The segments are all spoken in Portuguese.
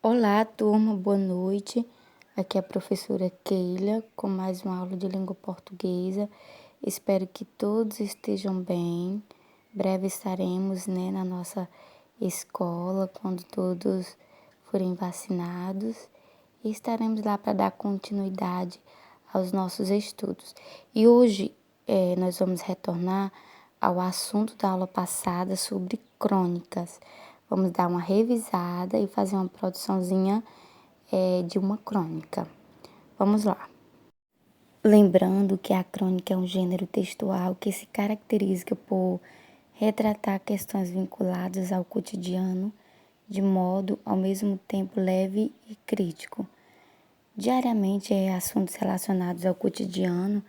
Olá, turma, boa noite. Aqui é a professora Keila com mais uma aula de língua portuguesa. Espero que todos estejam bem. Breve estaremos, na nossa escola, quando todos forem vacinados, e estaremos lá para dar continuidade aos nossos estudos. E hoje nós vamos retornar ao assunto da aula passada sobre crônicas. Vamos dar uma revisada e fazer uma produçãozinha de uma crônica. Vamos lá. Lembrando que a crônica é um gênero textual que se caracteriza por retratar questões vinculadas ao cotidiano de modo, ao mesmo tempo, leve e crítico. Diariamente, assuntos relacionados ao cotidiano,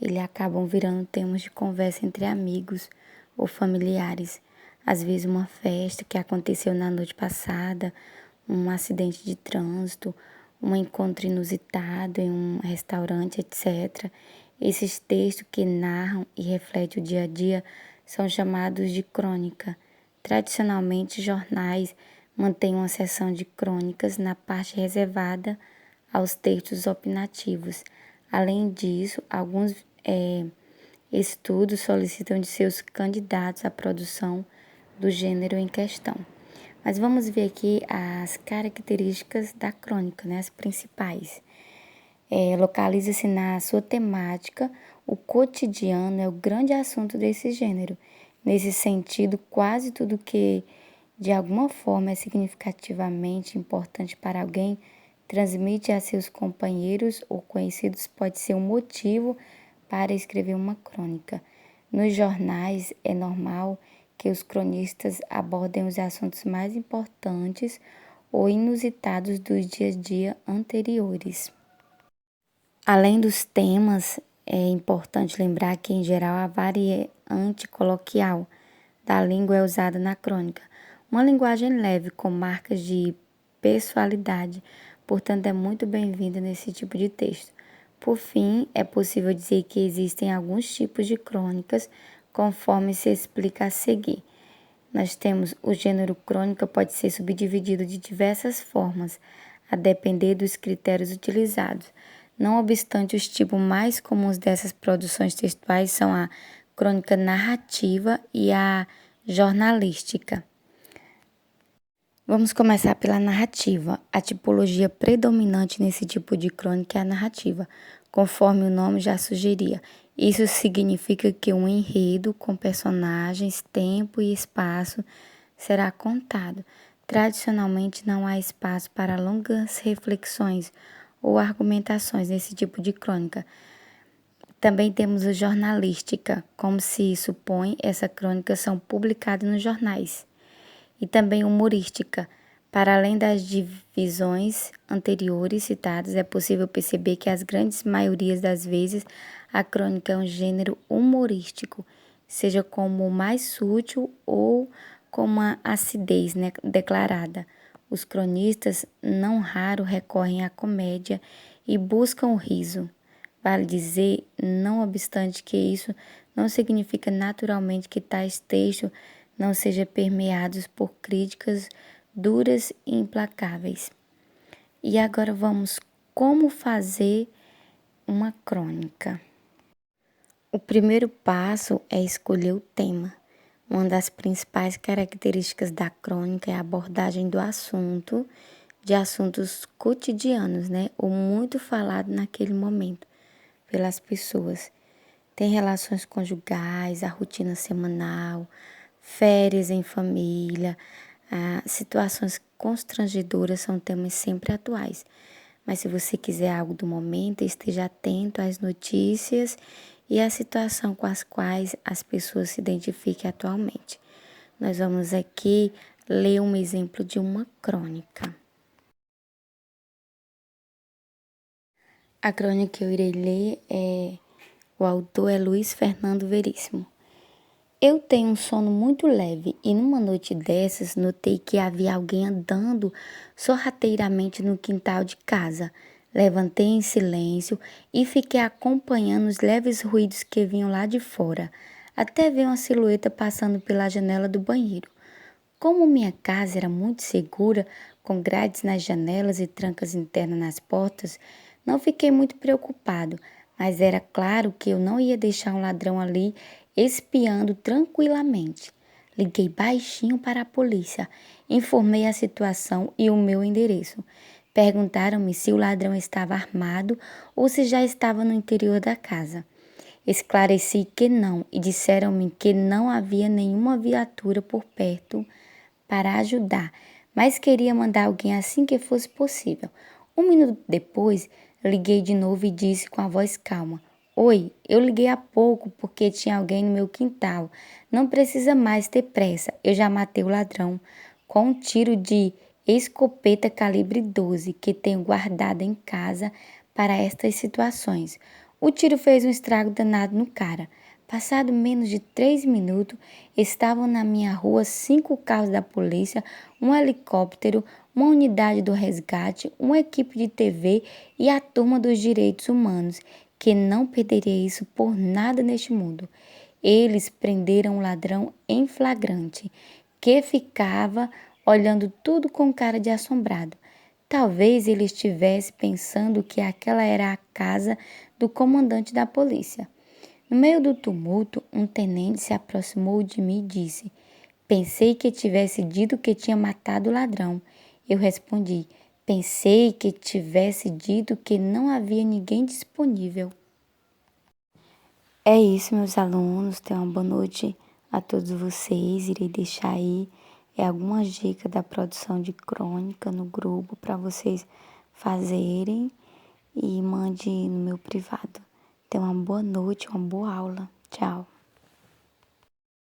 eles acabam virando temas de conversa entre amigos ou familiares. Às vezes uma festa que aconteceu na noite passada, um acidente de trânsito, um encontro inusitado em um restaurante, etc. Esses textos que narram e refletem o dia a dia são chamados de crônica. Tradicionalmente, jornais mantêm uma seção de crônicas na parte reservada aos textos opinativos. Além disso, alguns estudos solicitam de seus candidatos a produção do gênero em questão. Mas vamos ver aqui as características da crônica, as principais. Localiza-se na sua temática, o cotidiano é o grande assunto desse gênero. Nesse sentido, quase tudo que de alguma forma é significativamente importante para alguém transmite a seus companheiros ou conhecidos pode ser um motivo para escrever uma crônica. Nos jornais é normal que os cronistas abordem os assuntos mais importantes ou inusitados dos dias a dia anteriores. Além dos temas, é importante lembrar que, em geral, a variante coloquial da língua é usada na crônica. Uma linguagem leve, com marcas de pessoalidade, portanto, é muito bem-vinda nesse tipo de texto. Por fim, é possível dizer que existem alguns tipos de crônicas, conforme se explica a seguir. Nós temos o gênero crônica pode ser subdividido de diversas formas, a depender dos critérios utilizados. Não obstante, os tipos mais comuns dessas produções textuais são a crônica narrativa e a jornalística. Vamos começar pela narrativa. A tipologia predominante nesse tipo de crônica é a narrativa, conforme o nome já sugeria. Isso significa que um enredo com personagens, tempo e espaço será contado. Tradicionalmente não há espaço para longas reflexões ou argumentações nesse tipo de crônica. Também temos a jornalística, como se supõe, essas crônicas são publicadas nos jornais. E também humorística. Para além das divisões anteriores citadas, é possível perceber que as grandes maiorias das vezes a crônica é um gênero humorístico, seja como mais sutil ou com uma acidez declarada. Os cronistas não raro recorrem à comédia e buscam o riso. Vale dizer, não obstante que isso não significa naturalmente que tais textos não sejam permeados por críticas duras e implacáveis. E agora vamos como fazer uma crônica. O primeiro passo é escolher o tema. Uma das principais características da crônica é a abordagem do assunto, de assuntos cotidianos, ou muito falado naquele momento pelas pessoas. Tem relações conjugais, a rotina semanal, férias em família, situações constrangedoras são temas sempre atuais. Mas se você quiser algo do momento, esteja atento às notícias e à situação com as quais as pessoas se identifiquem atualmente. Nós vamos aqui ler um exemplo de uma crônica. A crônica que eu irei ler o autor é Luiz Fernando Veríssimo. Eu tenho um sono muito leve e numa noite dessas notei que havia alguém andando sorrateiramente no quintal de casa. Levantei em silêncio e fiquei acompanhando os leves ruídos que vinham lá de fora, até ver uma silhueta passando pela janela do banheiro. Como minha casa era muito segura, com grades nas janelas e trancas internas nas portas, não fiquei muito preocupado, mas era claro que eu não ia deixar um ladrão ali espiando tranquilamente. Liguei baixinho para a polícia, informei a situação e o meu endereço. Perguntaram-me se o ladrão estava armado ou se já estava no interior da casa. Esclareci que não e disseram-me que não havia nenhuma viatura por perto para ajudar, mas queria mandar alguém assim que fosse possível. Um minuto depois, liguei de novo e disse com a voz calma: Oi, eu liguei há pouco porque tinha alguém no meu quintal. Não precisa mais ter pressa, eu já matei o ladrão com um tiro de escopeta calibre 12 que tenho guardado em casa para estas situações. O tiro fez um estrago danado no cara. Passado menos de 3 minutos, estavam na minha rua 5 carros da polícia, um helicóptero, uma unidade do resgate, uma equipe de TV e a turma dos direitos humanos, que não perderia isso por nada neste mundo. Eles prenderam o ladrão em flagrante, que ficava olhando tudo com cara de assombrado. Talvez ele estivesse pensando que aquela era a casa do comandante da polícia. No meio do tumulto, um tenente se aproximou de mim e disse: Pensei que tivesse dito que tinha matado o ladrão. Eu respondi: Pensei que tivesse dito que não havia ninguém disponível. É isso, meus alunos. Tenham uma boa noite a todos vocês. Irei deixar aí algumas dicas da produção de crônica no grupo para vocês fazerem e mande no meu privado. Tenham uma boa noite, uma boa aula. Tchau.